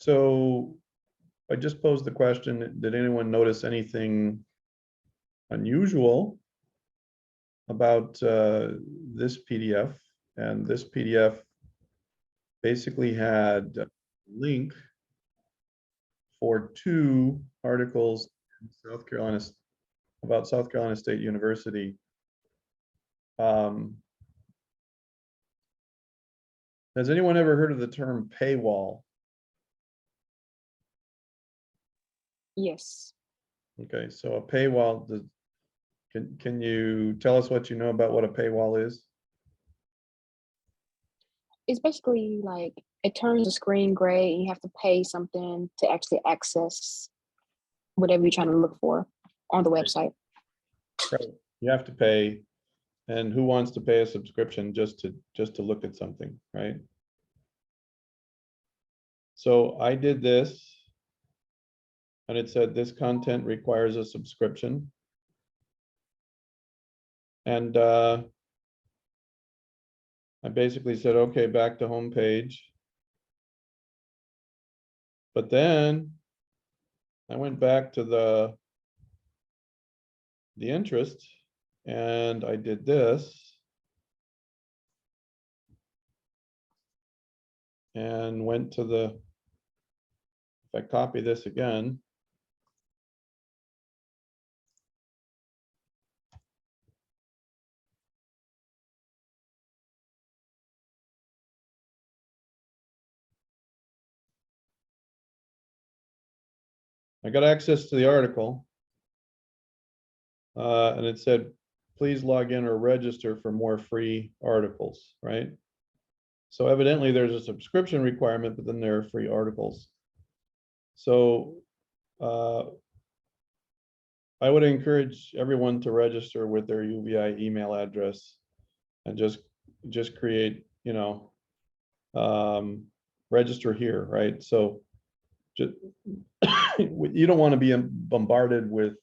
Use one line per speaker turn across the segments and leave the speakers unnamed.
So I just posed the question, did anyone notice anything unusual about this PDF? And this PDF basically had a link for two articles in South Carolina about South Carolina State University. Has anyone ever heard of the term paywall?
Yes.
Okay, so a paywall, can you tell us what you know about what a paywall is?
It's basically like it turns the screen gray and you have to pay something to actually access whatever you're trying to look for on the website.
Right. You have to pay, and who wants to pay a subscription just to look at something, right? So I did this, and it said this content requires a subscription. And I basically said, okay, back to home page. But then I went back to the interest, and I did this. And went to the, if I copy this again, I got access to the article, and it said, please log in or register for more free articles, right? So evidently there's a subscription requirement, but then there are free articles. So I would encourage everyone to register with their UVI email address and just create, register here, right? So just, you don't want to be bombarded with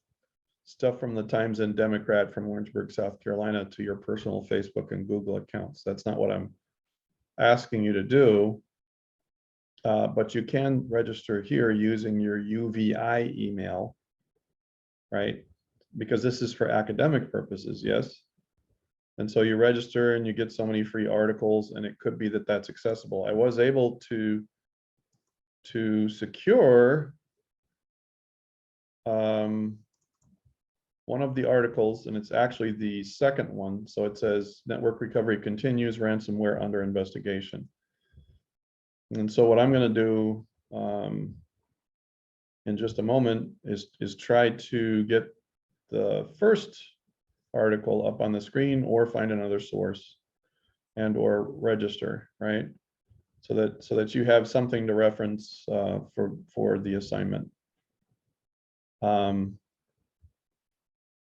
stuff from the Times and Democrat from Orangeburg, South Carolina to your personal Facebook and Google accounts. That's not what I'm asking you to do. But you can register here using your UVI email, right? Because this is for academic purposes, yes? And so you register and you get so many free articles, and it could be that that's accessible. I was able to secure one of the articles, and it's actually the second one. So it says network recovery continues, ransomware under investigation. And so what I'm going to do in just a moment is try to get the first article up on the screen, or find another source and or register, right? So that you have something to reference for the assignment.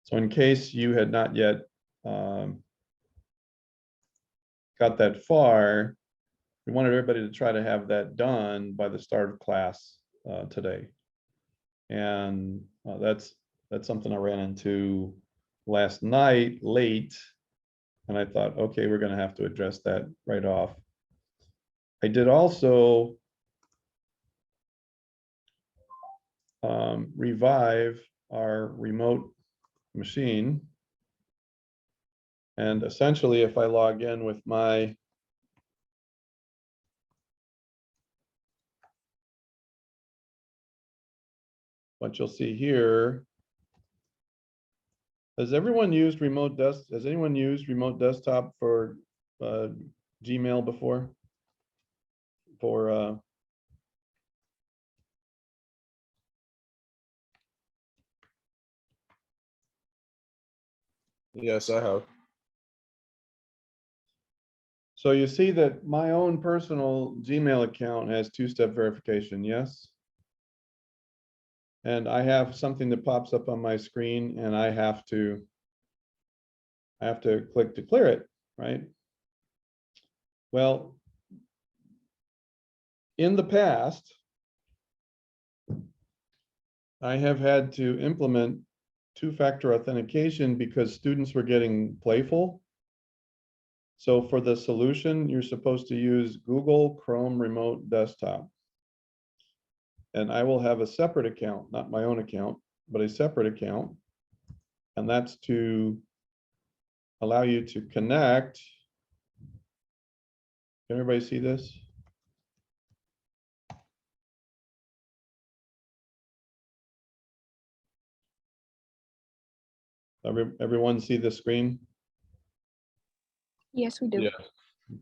So in case you had not yet got that far, we wanted everybody to try to have that done by the start of class today. And that's something I ran into last night late, and I thought, okay, we're going to have to address that right off. I did also revive our remote machine. And essentially, if I log in with my what you'll see here, has anyone used remote desktop for Gmail before?
Yes, I have.
So you see that my own personal Gmail account has two-step verification, yes? And I have something that pops up on my screen, and I have to click to clear it, right? Well, in the past, I have had to implement two-factor authentication because students were getting playful. So for the solution, you're supposed to use Google Chrome Remote Desktop. and I will have a separate account, not my own account, but a separate account. And that's to allow you to connect. Can everybody see this? Everyone see the screen?
Yes, we do.
Yeah.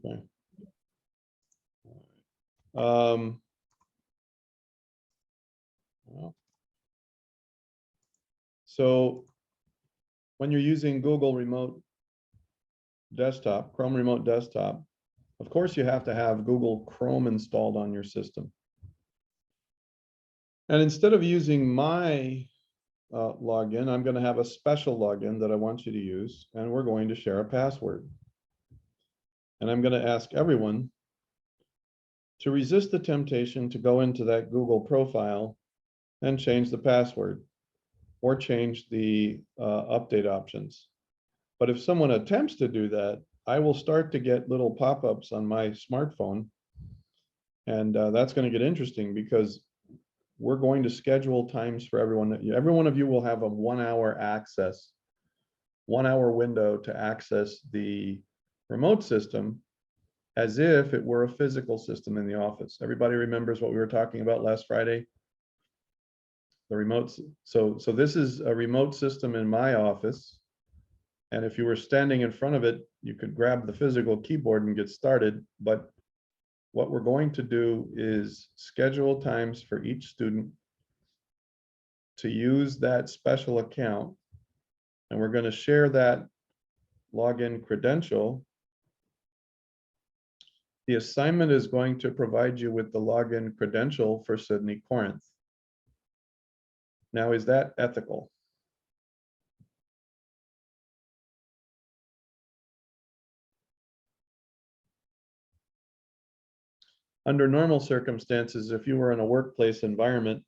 Okay. Well, so when you're using Google Remote Desktop, Chrome Remote Desktop, of course you have to have Google Chrome installed on your system. And instead of using my login, I'm going to have a special login that I want you to use, and we're going to share a password. And I'm going to ask everyone to resist the temptation to go into that Google profile and change the password or change the update options. But if someone attempts to do that, I will start to get little pop-ups on my smartphone. And that's going to get interesting because we're going to schedule times for everyone. Every one of you will have a 1 hour access, 1 hour window to access the remote system as if it were a physical system in the office. Everybody remembers what we were talking about last Friday? The remotes. So this is a remote system in my office. And if you were standing in front of it, you could grab the physical keyboard and get started. But what we're going to do is schedule times for each student to use that special account. And we're going to share that login credential. The assignment is going to provide you with the login credential for Sydney Corinth. Now, is that ethical? Under normal circumstances, if you were in a workplace environment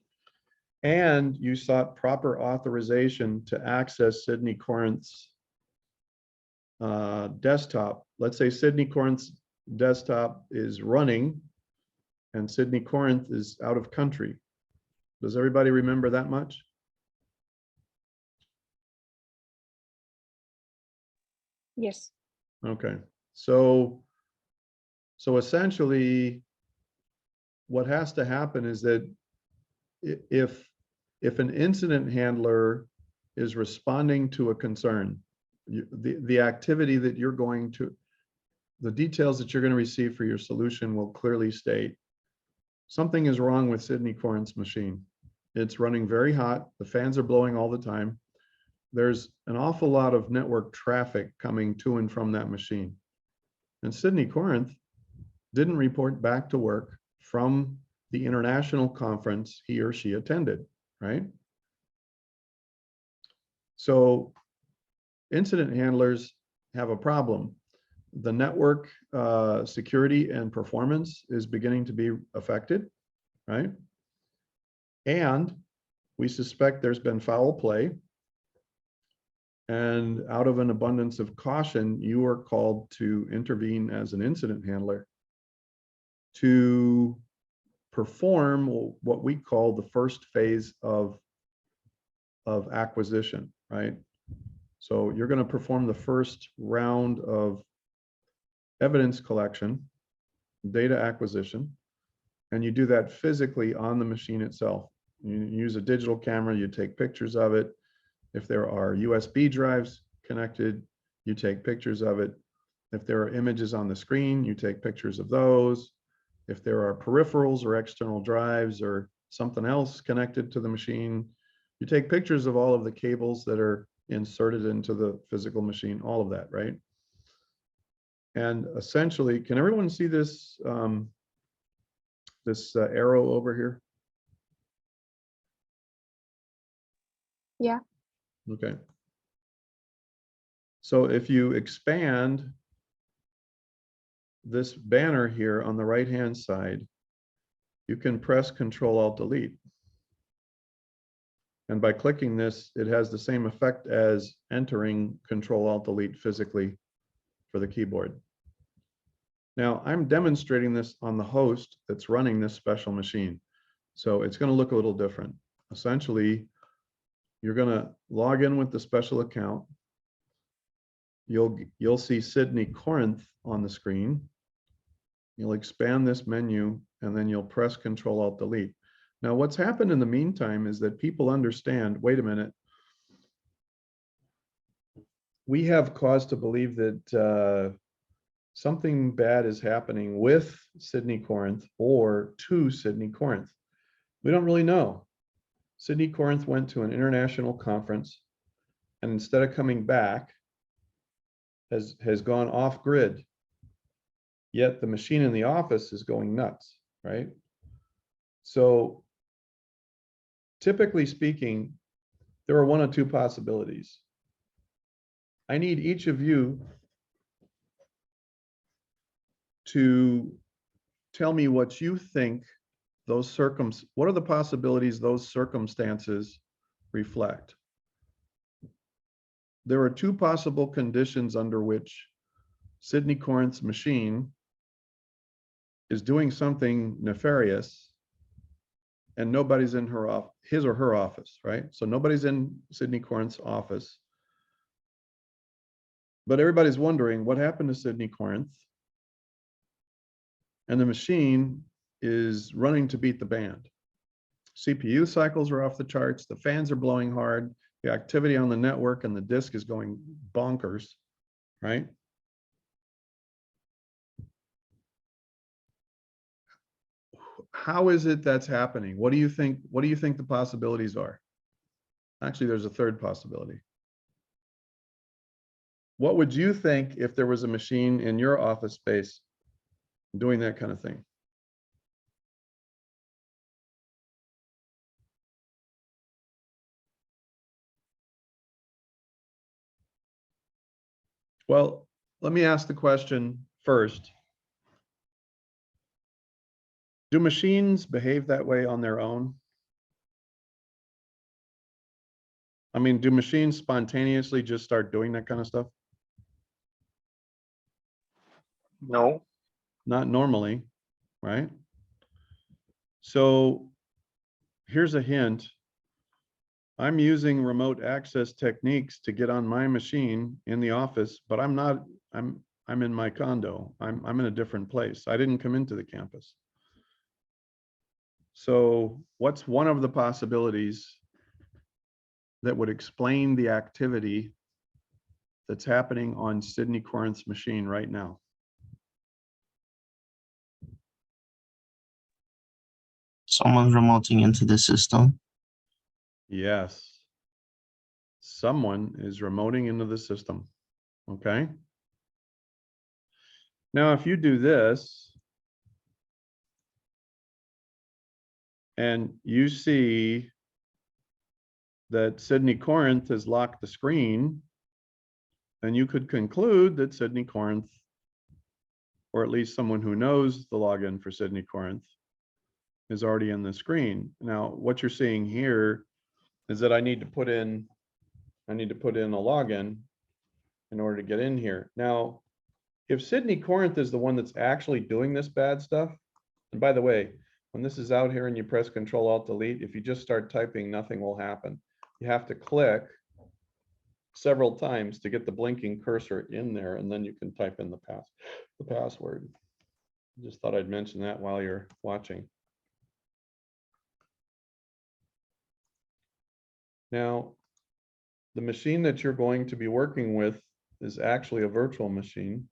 and you sought proper authorization to access Sydney Corinth's desktop, let's say Sydney Corinth's desktop is running and Sydney Corinth is out of country. Does everybody remember that much?
Yes.
Okay, so essentially what has to happen is that if an incident handler is responding to a concern, the activity that you're going to, the details that you're going to receive for your solution will clearly state something is wrong with Sydney Corinth's machine. It's running very hot. The fans are blowing all the time. There's an awful lot of network traffic coming to and from that machine. And Sydney Corinth didn't report back to work from the international conference he or she attended, right? So incident handlers have a problem. The network security and performance is beginning to be affected, right? And we suspect there's been foul play. And out of an abundance of caution, you are called to intervene as an incident handler to perform what we call the first phase of acquisition, right? So you're going to perform the first round of evidence collection, data acquisition, and you do that physically on the machine itself. You use a digital camera, you take pictures of it. If there are USB drives connected, you take pictures of it. If there are images on the screen, you take pictures of those. If there are peripherals or external drives or something else connected to the machine, you take pictures of all of the cables that are inserted into the physical machine, all of that, right? And essentially, can everyone see this, this arrow over here?
Yeah.
Okay. So if you expand this banner here on the right-hand side, you can press Control-Alt-Delete. And by clicking this, it has the same effect as entering Control-Alt-Delete physically for the keyboard. Now, I'm demonstrating this on the host that's running this special machine. So it's going to look a little different. Essentially, you're going to log in with the special account. You'll see Sydney Corinth on the screen. You'll expand this menu and then you'll press Control Alt Delete. Now, what's happened in the meantime is that people understand, wait a minute, we have cause to believe that something bad is happening with Sydney Corinth or to Sydney Corinth. We don't really know. Sydney Corinth went to an international conference and instead of coming back, has gone off grid. Yet the machine in the office is going nuts, right? So typically speaking, there are one of two possibilities. I need each of you to tell me what you think what are the possibilities those circumstances reflect? There are two possible conditions under which Sydney Corinth's machine is doing something nefarious and nobody's in his or her office, right? So nobody's in Sydney Corinth's office. But everybody's wondering what happened to Sydney Corinth. And the machine is running to beat the band. CPU cycles are off the charts. The fans are blowing hard. The activity on the network and the disk is going bonkers, right? How is it that's happening? What do you think? What do you think the possibilities are? Actually, there's a third possibility. What would you think if there was a machine in your office space doing that kind of thing? Well, let me ask the question first. Do machines behave that way on their own? I mean, do machines spontaneously just start doing that kind of stuff?
No.
Not normally, right? So here's a hint. I'm using remote access techniques to get on my machine in the office, but I'm in my condo. I'm in a different place. I didn't come into the campus. So what's one of the possibilities that would explain the activity that's happening on Sydney Corinth's machine right now?
Someone's remoting into the system.
Yes. Someone is remoting into the system. Okay. Now, if you do this, and you see that Sydney Corinth has locked the screen, then you could conclude that Sydney Corinth, or at least someone who knows the login for Sydney Corinth, is already in the screen. Now, what you're seeing here is that I need to put in a login in order to get in here. Now, if Sydney Corinth is the one that's actually doing this bad stuff, and by the way, when this is out here and you press Control Alt Delete, if you just start typing, nothing will happen. You have to click several times to get the blinking cursor in there, and then you can type in the password. Just thought I'd mention that while you're watching. Now, the machine that you're going to be working with is actually a virtual machine,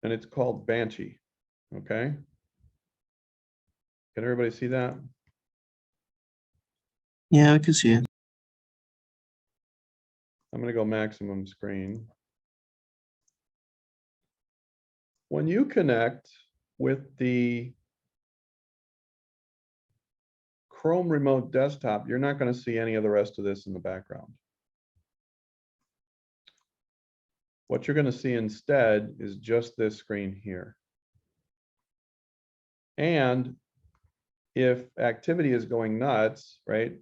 and it's called Banshee, okay? Can everybody see that?
Yeah, I can see it.
I'm going to go maximum screen. When you connect with the Chrome Remote Desktop, you're not going to see any of the rest of this in the background. What you're going to see instead is just this screen here. And if activity is going nuts, right?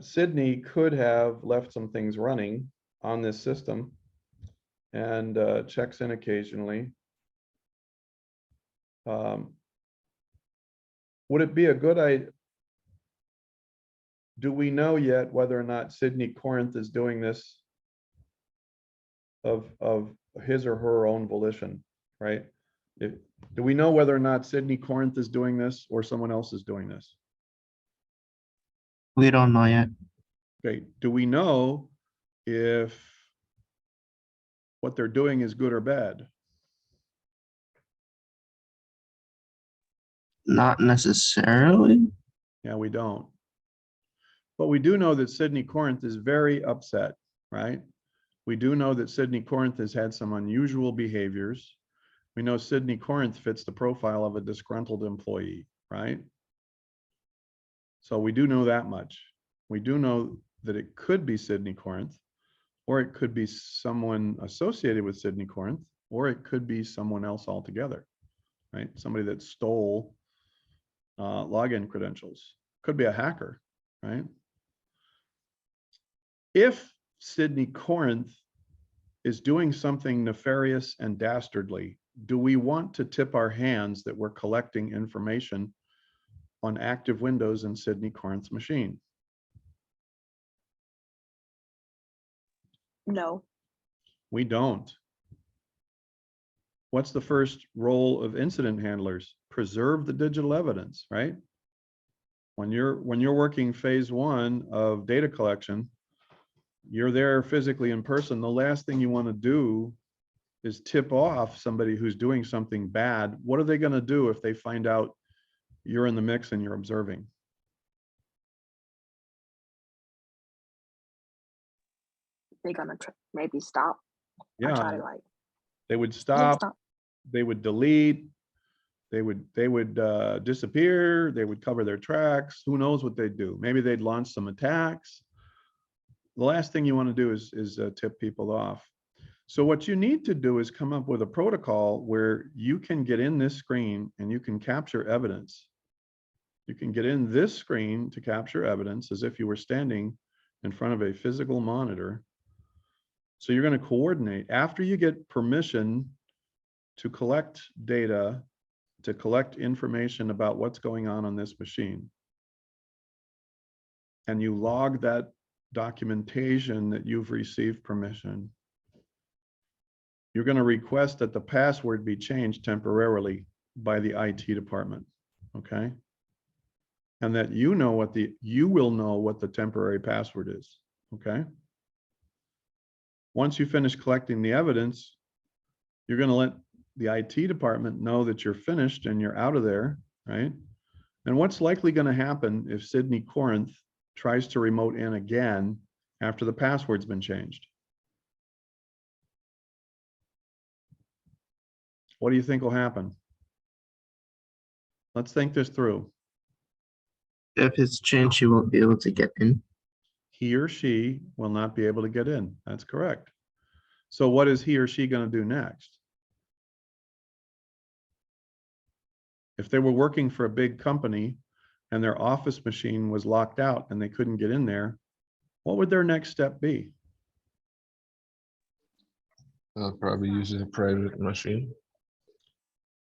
Sydney could have left some things running on this system and checks in occasionally. would it be a good idea? Do we know yet whether or not Sydney Corinth is doing this of his or her own volition, right? Do we know whether or not Sydney Corinth is doing this or someone else is doing this?
We don't know yet.
Okay, do we know if what they're doing is good or bad?
Not necessarily.
Yeah, we don't. But we do know that Sydney Corinth is very upset, right? We do know that Sydney Corinth has had some unusual behaviors. We know Sydney Corinth fits the profile of a disgruntled employee, right? So we do know that much. We do know that it could be Sydney Corinth, or it could be someone associated with Sydney Corinth, or it could be someone else altogether, right? Somebody that stole login credentials. Could be a hacker, right? If Sydney Corinth is doing something nefarious and dastardly, do we want to tip our hands that we're collecting information on active Windows in Sydney Corinth's machine?
No.
We don't. What's the first role of incident handlers? Preserve the digital evidence, right? When you're working phase one of data collection, you're there physically in person. The last thing you want to do is tip off somebody who's doing something bad. What are they going to do if they find out you're in the mix and you're observing?
They're gonna maybe stop. Or
Yeah,
try to like
they would
yeah,
stop, they would delete, they would disappear, they would cover their tracks. Who knows what they'd do? Maybe they'd launch some attacks. The last thing you want to do is tip people off. So what you need to do is come up with a protocol where you can get in this screen and you can capture evidence. You can get in this screen to capture evidence as if you were standing in front of a physical monitor. So you're going to coordinate after you get permission to collect data, to collect information about what's going on this machine. And you log that documentation that you've received permission. You're going to request that the password be changed temporarily by the IT department, okay? And that you will know what the temporary password is, okay? Once you finish collecting the evidence, you're going to let the IT department know that you're finished and you're out of there, right? And what's likely going to happen if Sydney Corinth tries to remote in again after the password's been changed? What do you think will happen? Let's think this through.
If it's changed, you won't be able to get in.
He or she will not be able to get in. That's correct. So what is he or she going to do next? If they were working for a big company and their office machine was locked out and they couldn't get in there, what would their next step be?
I'll probably use a private machine.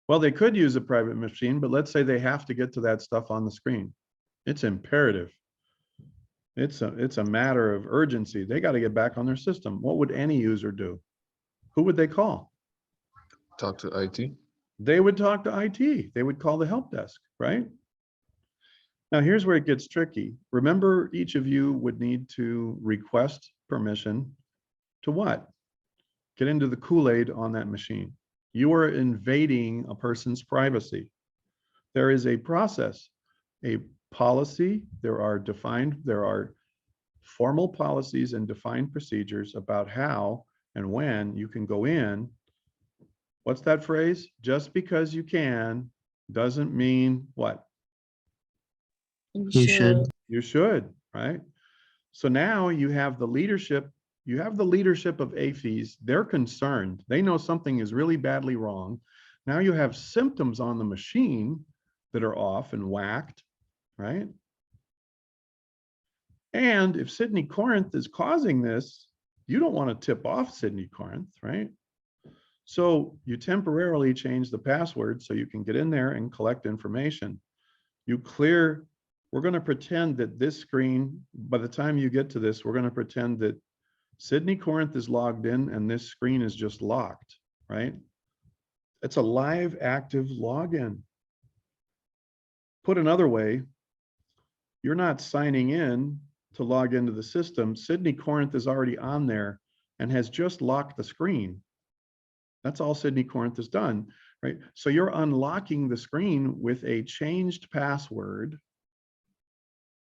Well, they could use a private machine, but let's say they have to get to that stuff on the screen. It's imperative. It's a matter of urgency. They got to get back on their system. What would any user do? Who would they call?
Talk to IT.
They would talk to IT. They would call the help desk, right? Now, here's where it gets tricky. Remember, each of you would need to request permission to what? Get into the Kool-Aid on that machine. You are invading a person's privacy. There is a process, a policy. There are formal policies and defined procedures about how and when you can go in. What's that phrase? Just because you can doesn't mean what?
You should.
You should, right? So now you have the leadership of AFIS. They're concerned. They know something is really badly wrong. Now you have symptoms on the machine that are off and whacked, right? And if Sydney Corinth is causing this, you don't want to tip off Sydney Corinth, right? So you temporarily change the password so you can get in there and collect information. You clear, we're going to pretend that this screen, by the time you get to this, we're going to pretend that Sydney Corinth is logged in and this screen is just locked, right? It's a live active login. Put another way, you're not signing in to log into the system. Sydney Corinth is already on there and has just locked the screen. That's all Sydney Corinth has done, right? So you're unlocking the screen with a changed password,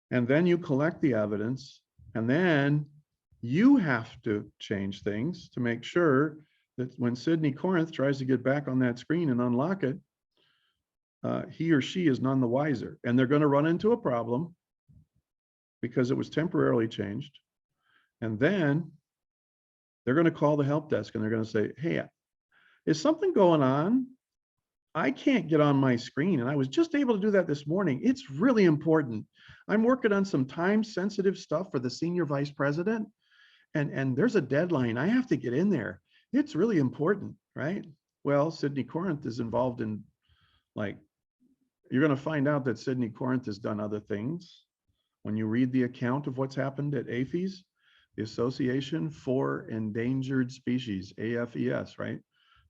and then you collect the evidence, and then you have to change things to make sure that when Sydney Corinth tries to get back on that screen and unlock it, he or she is none the wiser. And they're going to run into a problem because it was temporarily changed. And then they're going to call the help desk and they're going to say, hey, is something going on? I can't get on my screen. And I was just able to do that this morning. It's really important. I'm working on some time sensitive stuff for the senior vice president. And there's a deadline. I have to get in there. It's really important, right? Well, Sydney Corinth is involved in, like, you're going to find out that Sydney Corinth has done other things. When you read the account of what's happened at APHES, the Association for Endangered Species, AFES, right?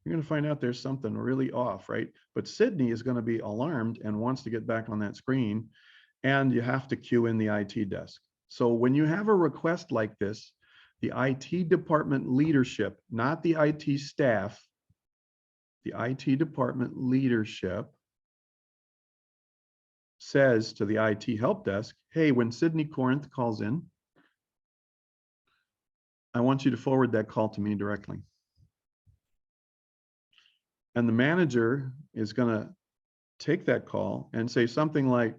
You're going to find out there's something really off, right? But Sydney is going to be alarmed and wants to get back on that screen, and you have to queue in the IT desk. So when you have a request like this, the IT department leadership, not the IT staff, the IT department leadership says to the IT help desk, hey, when Sydney Corinth calls in, I want you to forward that call to me directly. And the manager is going to take that call and say something like,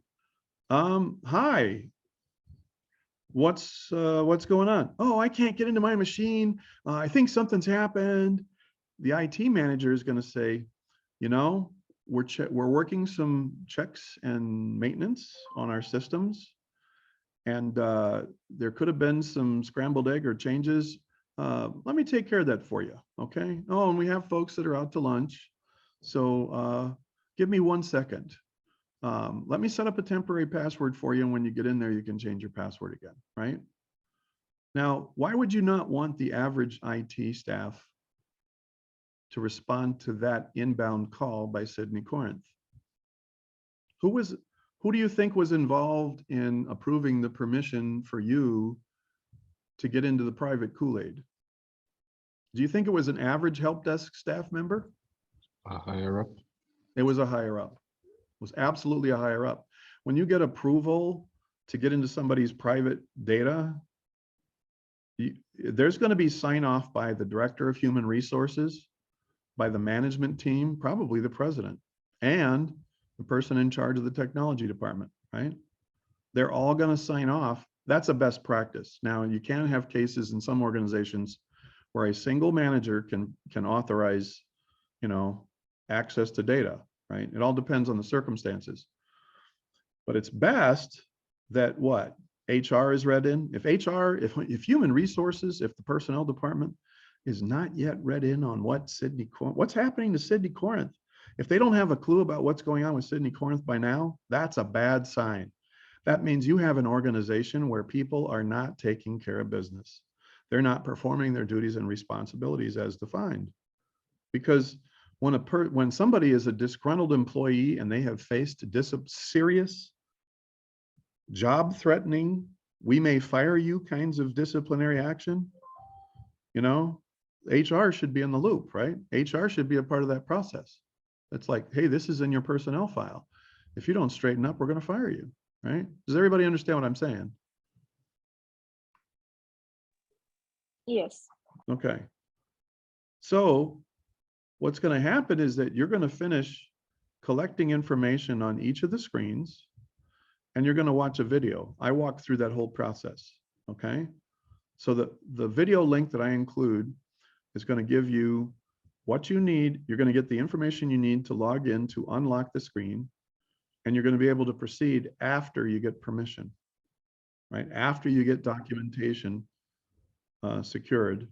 hi, what's going on? Oh, I can't get into my machine. I think something's happened. The IT manager is going to say, you know, we're working some checks and maintenance on our systems. And there could have been some scrambled egg or changes. Let me take care of that for you, okay? Oh, and we have folks that are out to lunch. So give me 1 second. Let me set up a temporary password for you. And when you get in there, you can change your password again, right? Now, why would you not want the average IT staff to respond to that inbound call by Sydney Corinth? Who do you think was involved in approving the permission for you to get into the private Kool-Aid? Do you think it was an average help desk staff member?
Higher up.
It was a higher up. It was absolutely a higher up. When you get approval to get into somebody's private data, there's going to be sign off by the director of human resources, by the management team, probably the president, and the person in charge of the technology department, right? They're all going to sign off. That's a best practice. Now, you can have cases in some organizations where a single manager can authorize, you know, access to data, right? It all depends on the circumstances. But it's best that what? HR is read in. If HR, if human resources, if the personnel department is not yet read in on what's happening to Sydney Corinth, if they don't have a clue about what's going on with Sydney Corinth by now, that's a bad sign. That means you have an organization where people are not taking care of business. They're not performing their duties and responsibilities as defined. Because when somebody is a disgruntled employee and they have faced serious job threatening, we may fire you kinds of disciplinary action, you know, HR should be in the loop, right? HR should be a part of that process. It's like, hey, this is in your personnel file. If you don't straighten up, we're going to fire you, right? Does everybody understand what I'm saying?
Yes.
Okay. So what's going to happen is that you're going to finish collecting information on each of the screens, and you're going to watch a video. I walk through that whole process, okay? So the video link that I include is going to give you what you need. You're going to get the information you need to log in to unlock the screen, and you're going to be able to proceed after you get permission, right? After you get documentation secured.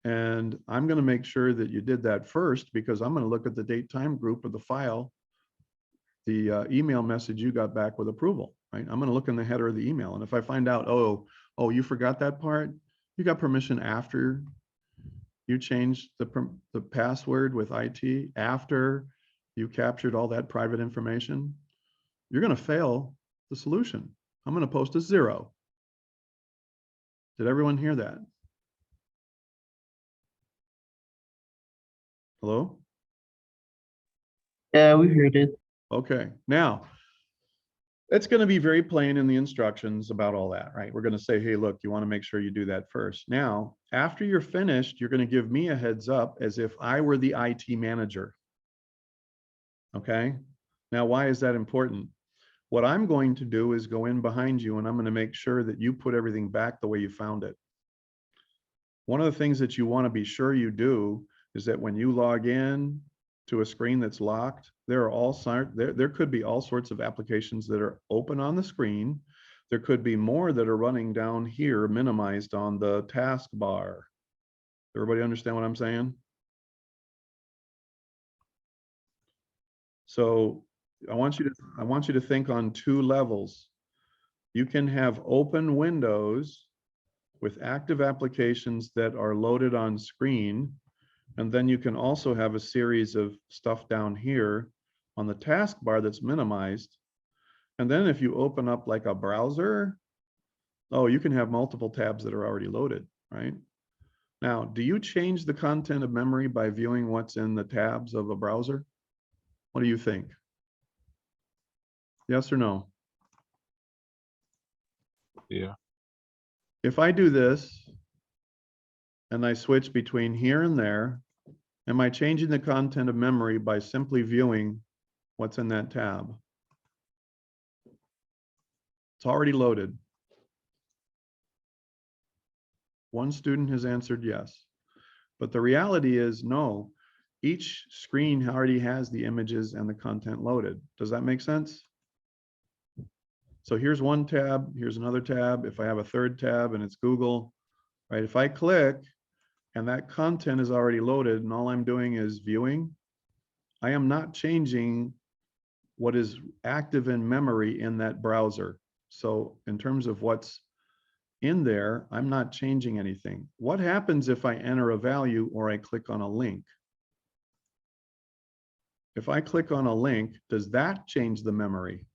And I'm going to make sure that you did that first, because I'm going to look at the date time group of the file email message you got back with approval, right? I'm gonna look in the header of the email, and if I find out, oh, you forgot that part, you got permission after you changed the password with IT, after you captured all that private information, you're gonna fail the solution. I'm gonna post a 0. Did everyone hear that? Hello?
Yeah, we heard it.
Okay, now, it's going to be very plain in the instructions about all that, right? We're going to say, hey, look, you want to make sure you do that first. Now, after you're finished, you're going to give me a heads up as if I were the IT manager. Okay, now why is that important? What I'm going to do is go in behind you and I'm going to make sure that you put everything back the way you found it. One of the things that you want to be sure you do is that when you log in to a screen that's locked, there could be all sorts of applications that are open on the screen. There could be more that are running down here, minimized on the taskbar. Everybody understand what I'm saying? So I want you to think on 2 levels. You can have open windows with active applications that are loaded on screen. And then you can also have a series of stuff down here on the taskbar that's minimized. And then if you open up like a browser, you can have multiple tabs that are already loaded, right? Now, do you change the content of memory by viewing what's in the tabs of a browser? What do you think? Yes or no?
Yeah.
If I do this and I switch between here and there, am I changing the content of memory by simply viewing what's in that tab? It's already loaded. One student has answered yes, but the reality is no. Each screen already has the images and the content loaded. Does that make sense? So here's one tab, here's another tab. If I have a third tab and it's Google, right? If I click and that content is already loaded and all I'm doing is viewing, I am not changing what is active in memory in that browser. So in terms of what's in there, I'm not changing anything. What happens if I enter a value or I click on a link? If I click on a link, does that change the memory?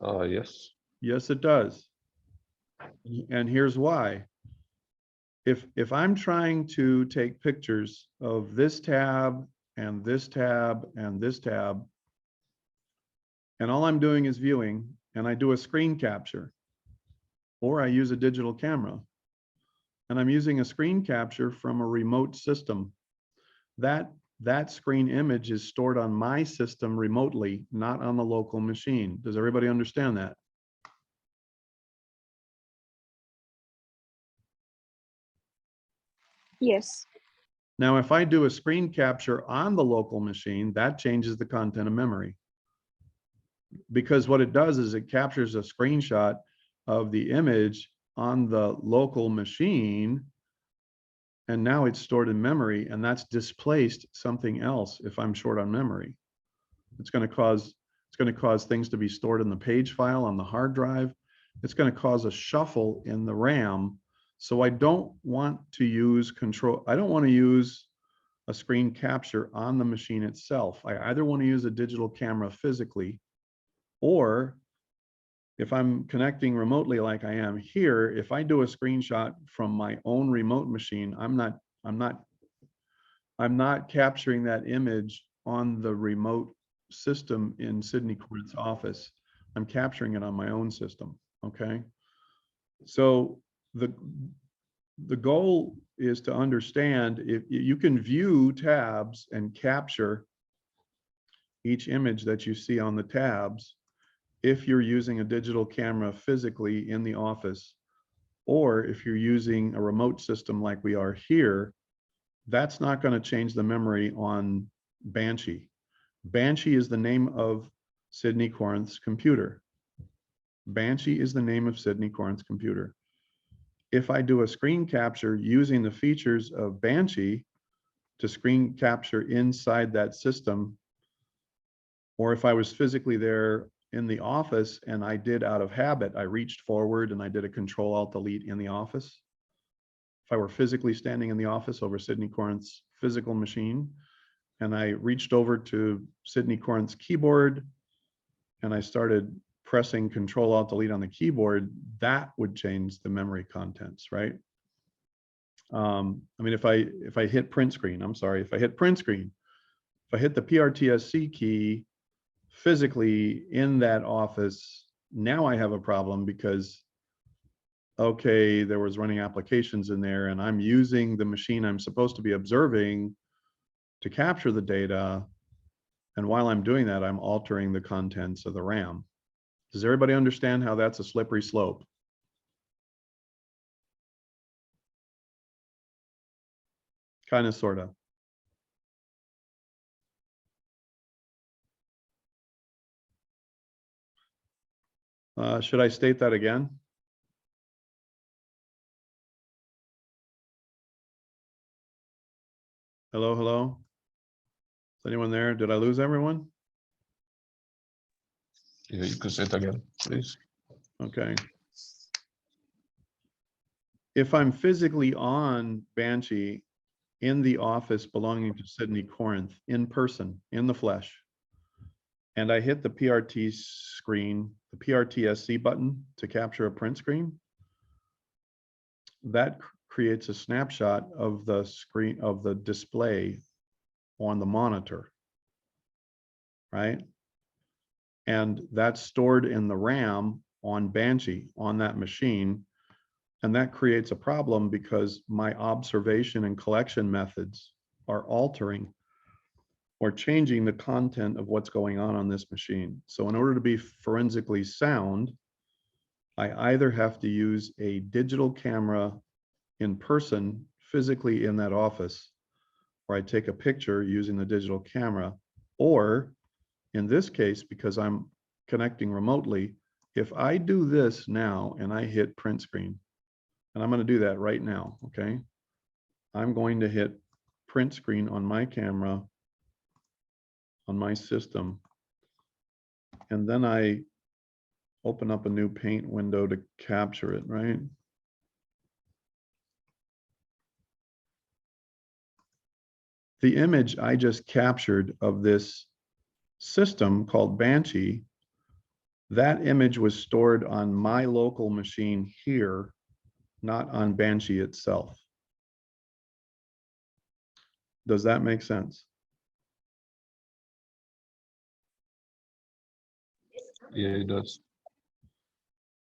Yes.
Yes, it does. And here's why. If I'm trying to take pictures of this tab and this tab and this tab, and all I'm doing is viewing, and I do a screen capture, or I use a digital camera, and I'm using a screen capture from a remote system, that screen image is stored on my system remotely, not on the local machine. Does everybody understand that?
Yes.
Now, if I do a screen capture on the local machine, that changes the content of memory. Because what it does is it captures a screenshot of the image on the local machine, and now it's stored in memory, and that's displaced something else if I'm short on memory. It's going to cause things to be stored in the page file on the hard drive. It's going to cause a shuffle in the RAM. So I don't want to use a screen capture on the machine itself. I either want to use a digital camera physically, or if I'm connecting remotely like I am here, if I do a screenshot from my own remote machine, I'm not capturing that image on the remote system in Sydney Corinth's office. I'm capturing it on my own system, okay? So the goal is to understand if you can view tabs and capture each image that you see on the tabs if you're using a digital camera physically in the office, or if you're using a remote system like we are here. That's not going to change the memory on Banshee. Banshee is the name of Sydney Corinth's computer. Banshee is the name of Sydney Corinth's computer. If I do a screen capture using the features of Banshee, to screen capture inside that system, or if I was physically there in the office and I did out of habit, I reached forward and I did a Control-Alt-Delete in the office. If I were physically standing in the office over Sydney Corinth's physical machine, and I reached over to Sydney Corinth's keyboard and I started pressing Control-Alt-Delete on the keyboard, that would change the memory contents, right? I mean, if I hit print screen, I'm sorry, if I hit print screen, if I hit the PRTSC key physically in that office, now I have a problem because, okay, there was running applications in there and I'm using the machine I'm supposed to be observing to capture the data. And while I'm doing that, I'm altering the contents of the RAM. Does everybody understand how that's a slippery slope? Kind of, sort of. Should I state that again? Hello, hello? Is anyone there? Did I lose everyone?
Yeah, you can say it again, please.
Okay. If I'm physically on Banshee in the office belonging to Sydney Corinth in person, in the flesh, and I hit the PRT screen, the PRTSC button to capture a print screen, that creates a snapshot of the screen of the display on the monitor, right? And that's stored in the RAM on Banshee on that machine. And that creates a problem because my observation and collection methods are altering or changing the content of what's going on this machine. So in order to be forensically sound, I either have to use a digital camera in person, physically in that office, or I take a picture using the digital camera, or in this case, because I'm connecting remotely, if I do this now and I hit print screen, and I'm going to do that right now, okay? I'm going to hit print screen on my camera, on my system, and then I open up a new paint window to capture it, right? The image I just captured of this system called Banshee, that image was stored on my local machine here, not on Banshee itself. Does that make sense?
Yeah, it does.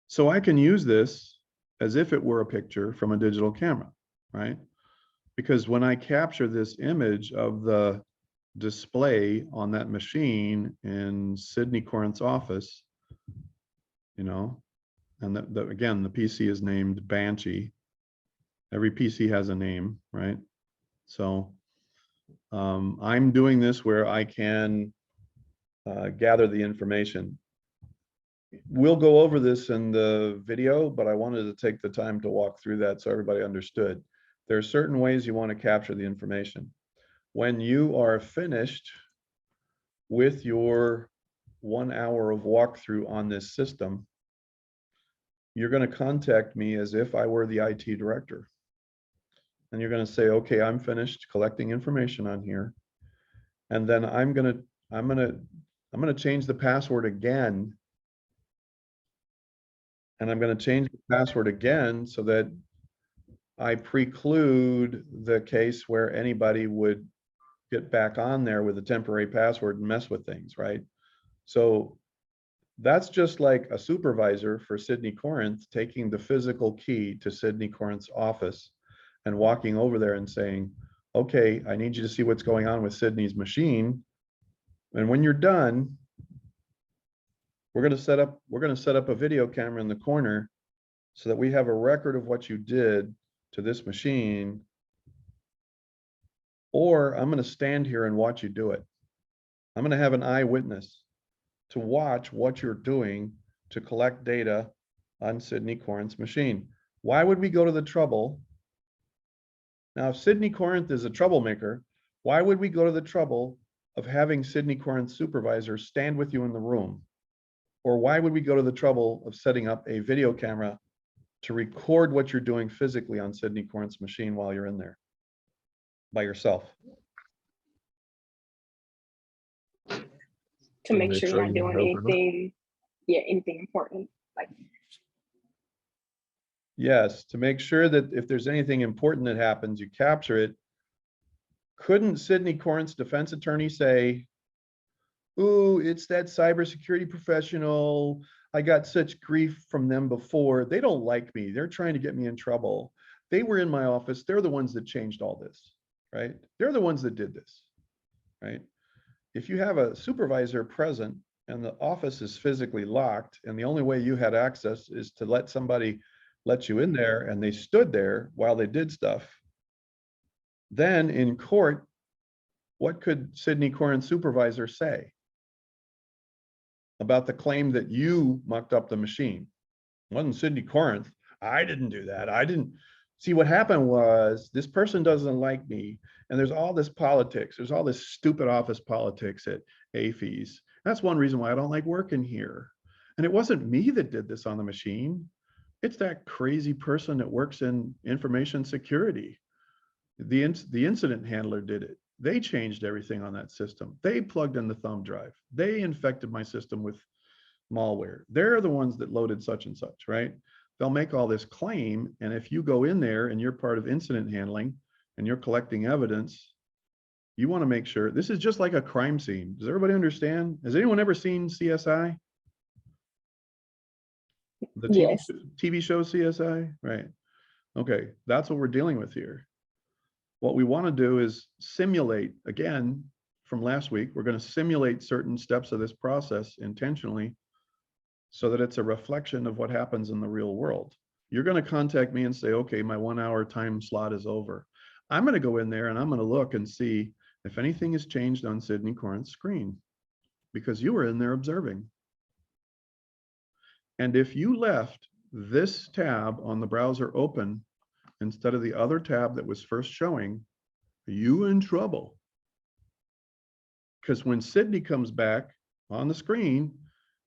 So I can use this as if it were a picture from a digital camera, right? Because when I capture this image of the display on that machine in Sydney Corinth's office, you know, and again, the PC is named Banshee. Every PC has a name, right? So I'm doing this where I can gather the information. We'll go over this in the video, but I wanted to take the time to walk through that so everybody understood. There are certain ways you want to capture the information. When you are finished with your 1 hour of walkthrough on this system, you're going to contact me as if I were the IT director. And you're going to say, okay, I'm finished collecting information on here. And then I'm going to change the password again. And I'm going to change the password again so that I preclude the case where anybody would get back on there with a temporary password and mess with things, right? So that's just like a supervisor for Sydney Corinth taking the physical key to Sydney Corinth's office and walking over there and saying, okay, I need you to see what's going on with Sydney's machine. And when you're done, we're going to set up a video camera in the corner so that we have a record of what you did to this machine, or I'm going to stand here and watch you do it. I'm going to have an eyewitness to watch what you're doing to collect data on Sydney Corinth's machine. Why would we go to the trouble? Now, if Sydney Corinth is a troublemaker, Why would we go to the trouble of having Sydney Corinth's supervisor stand with you in the room? Or why would we go to the trouble of setting up a video camera to record what you're doing physically on Sydney Corinth's machine while you're in there by yourself?
To make sure you're not
you're
doing
helping her.
anything, anything important. Like,
Yes, to make sure that if there's anything important that happens, you capture it. Couldn't Sydney Corinth's defense attorney say, ooh, it's that cybersecurity professional. I got such grief from them before. They don't like me. They're trying to get me in trouble. They were in my office. They're the ones that changed all this, right? They're the ones that did this, right? If you have a supervisor present and the office is physically locked and the only way you had access is to let somebody let you in there and they stood there while they did stuff, then in court, what could Sydney Corinth supervisor say about the claim that you mucked up the machine? It wasn't Sydney Corinth. I didn't do that. I didn't. See, what happened was this person doesn't like me. And there's all this politics. There's all this stupid office politics at AAFES. That's one reason why I don't like working here. And it wasn't me that did this on the machine. It's that crazy person that works in information security. The incident handler did it. They changed everything on that system. They plugged in the thumb drive. They infected my system with malware. They're the ones that loaded such and such, right? They'll make all this claim. And if you go in there and you're part of incident handling and you're collecting evidence, you want to make sure this is just like a crime scene. Does everybody understand? Has anyone ever seen CSI? The
yes.
TV show CSI, right? Okay, that's what we're dealing with here. What we want to do is simulate, again, from last week, we're going to simulate certain steps of this process intentionally so that it's a reflection of what happens in the real world. You're going to contact me and say, okay, my 1 hour time slot is over. I'm going to go in there and I'm going to look and see if anything has changed on Sydney Corinth's screen, because you were in there observing. And if you left this tab on the browser open instead of the other tab that was first showing, you in trouble. Because when Sydney comes back on the screen,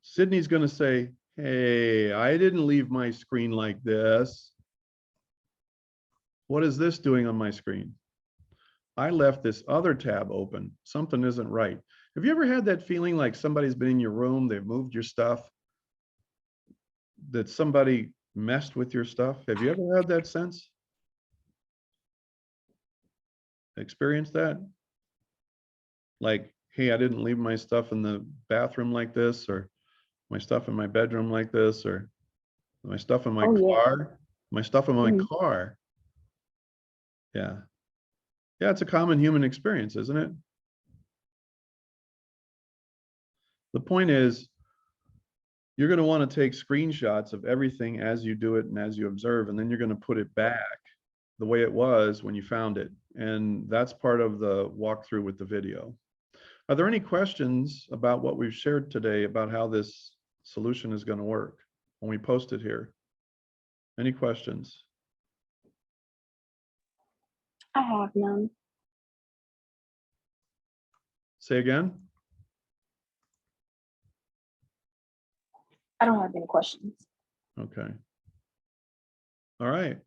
Sydney's going to say, hey, I didn't leave my screen like this. What is this doing on my screen? I left this other tab open. Something isn't right. Have you ever had that feeling like somebody's been in your room, they've moved your stuff, that somebody messed with your stuff? Have you ever had that sense? Experienced that? Like, hey, I didn't leave my stuff in the bathroom like this, or my stuff in my bedroom like this, or my stuff in my car, my stuff in my car. Yeah. Yeah, it's a common human experience, isn't it? The point is, you're going to want to take screenshots of everything as you do it and as you observe, and then you're going to put it back the way it was when you found it. And that's part of the walkthrough with the video. Are there any questions about what we've shared today about how this solution is going to work when we post it here? Any questions?
I have none.
Say again?
I don't have any questions.
Okay. All right.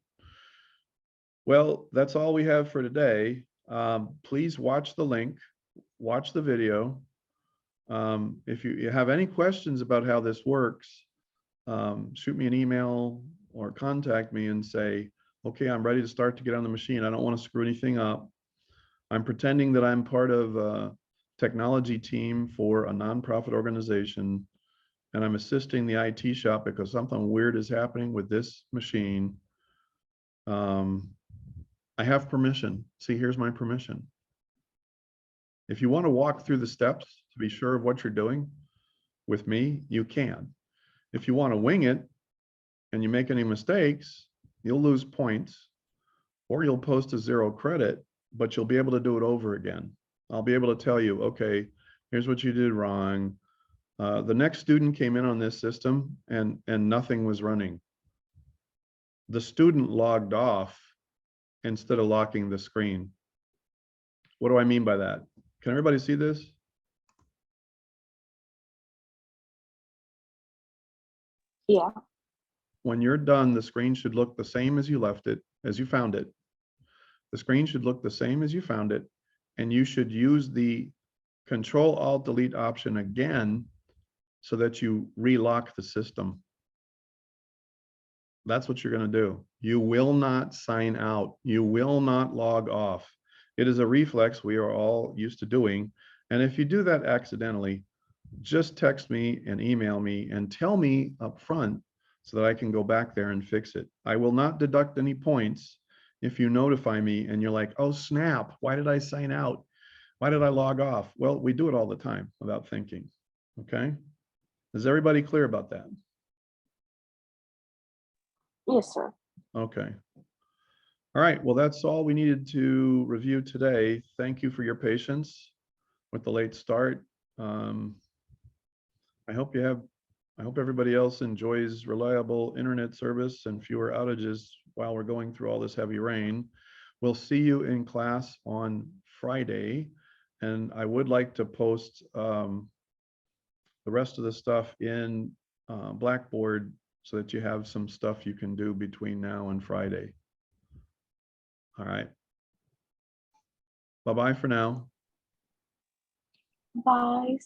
Well, that's all we have for today. Please watch the link, watch the video. If you have any questions about how this works, shoot me an email or contact me and say, okay, I'm ready to start to get on the machine. I don't want to screw anything up. I'm pretending that I'm part of a technology team for a nonprofit organization, and I'm assisting the IT shop because something weird is happening with this machine. I have permission. See, here's my permission. If you want to walk through the steps to be sure of what you're doing with me, you can. If you want to wing it and you make any mistakes, you'll lose points or you'll post a 0 credit, but you'll be able to do it over again. I'll be able to tell you, okay, here's what you did wrong. The next student came in on this system and nothing was running. The student logged off instead of locking the screen. What do I mean by that? Can everybody see this?
Yeah.
When you're done, the screen should look the same as you left it, as you found it. The screen should look the same as you found it, and you should use the Control-Alt-Delete option again so that you relock the system. That's what you're going to do. You will not sign out. You will not log off. It is a reflex we are all used to doing. And if you do that accidentally, just text me and email me and tell me up front so that I can go back there and fix it. I will not deduct any points if you notify me and you're like, oh snap, why did I sign out? Why did I log off? Well, we do it all the time without thinking. Okay. Is everybody clear about that?
Yes, sir.
Okay. All right. Well, that's all we needed to review today. Thank you for your patience with the late start. I hope everybody else enjoys reliable internet service and fewer outages while we're going through all this heavy rain. We'll see you in class on Friday. And I would like to post the rest of the stuff in Blackboard so that you have some stuff you can do between now and Friday. All right. Bye-bye for now.
Bye.